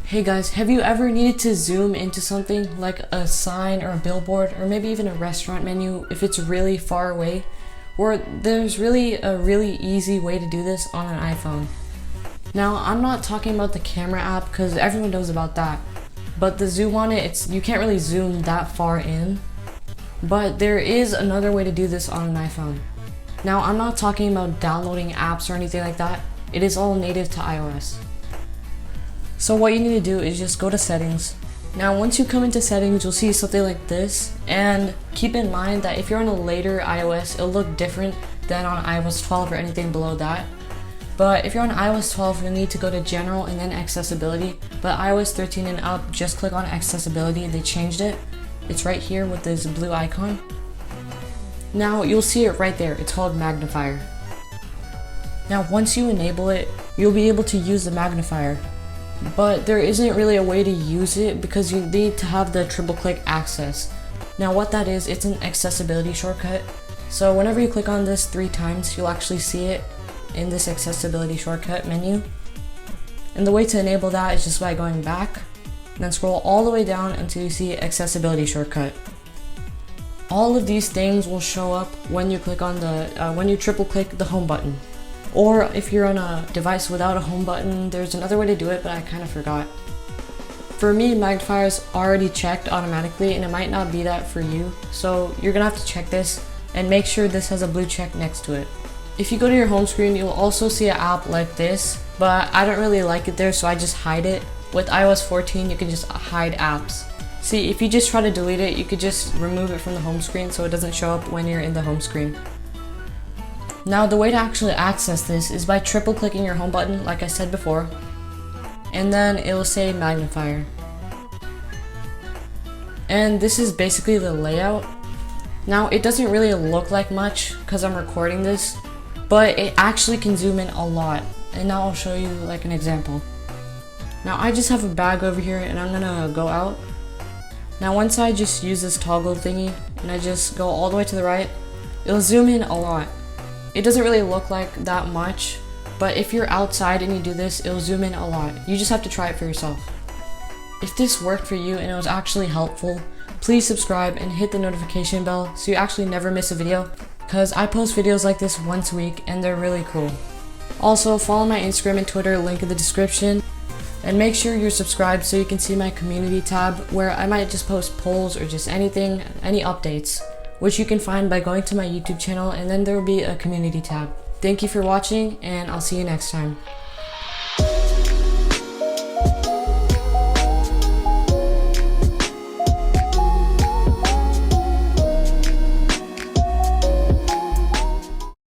Hey guys, have you ever needed to zoom into something like a sign or a billboard or maybe even a restaurant menu if it's really far away? Or there's really a really easy way to do this on an iPhone. Now, I'm not talking about the camera app because everyone knows about that. But the zoom on it, you can't really zoom that far in. But there is another way to do this on an iPhone. Now, I'm not talking about downloading apps or anything like that. It is all native to iOS. So what you need to do is just go to settings. Now once you come into settings, you'll see something like this, and keep in mind that if you're on a later iOS, it'll look different than on iOS 12 or anything below that. But if you're on iOS 12, you'll need to go to general and then accessibility, but iOS 13 and up, just click on accessibility. They changed it. It's right here with this blue icon. Now you'll see it right there. It's called Magnifier. Now once you enable it, you'll be able to use the magnifier. But there isn't really a way to use it because you need to have the triple click access. Now what that is, it's an accessibility shortcut. So whenever you click on this 3 times, you'll actually see it in this accessibility shortcut menu. And the way to enable that is just by going back and then scroll all the way down until you see accessibility shortcut. All of these things will show up when you click on when you triple click the home button. Or if you're on a device without a home button, there's another way to do it, but I kind of forgot. For me, Magnifier is already checked automatically, and it might not be that for you. So you're gonna have to check this and make sure this has a blue check next to it. If you go to your home screen, you'll also see an app like this, but I don't really like it there, so I just hide it. With iOS 14, you can just hide apps. See, if you just try to delete it, you could just remove it from the home screen so it doesn't show up when you're in the home screen. Now the way to actually access this is by triple clicking your home button like I said before, and then it will say Magnifier. And this is basically the layout. Now it doesn't really look like much because I'm recording this, but it actually can zoom in a lot, and now I'll show you like an example. Now I just have a bag over here and I'm gonna go out. Now once I just use this toggle thingy and I just go all the way to the right, it'll zoom in a lot. It doesn't really look like that much, but if you're outside and you do this, it'll zoom in a lot. You just have to try it for yourself. If this worked for you and it was actually helpful, please subscribe and hit the notification bell so you actually never miss a video, because I post videos like this once a week and they're really cool. Also, follow my Instagram and Twitter, link in the description, and make sure you're subscribed so you can see my community tab where I might just post polls or just anything, any updates, which you can find by going to my YouTube channel, and then there will be a community tab. Thank you for watching, and I'll see you next time.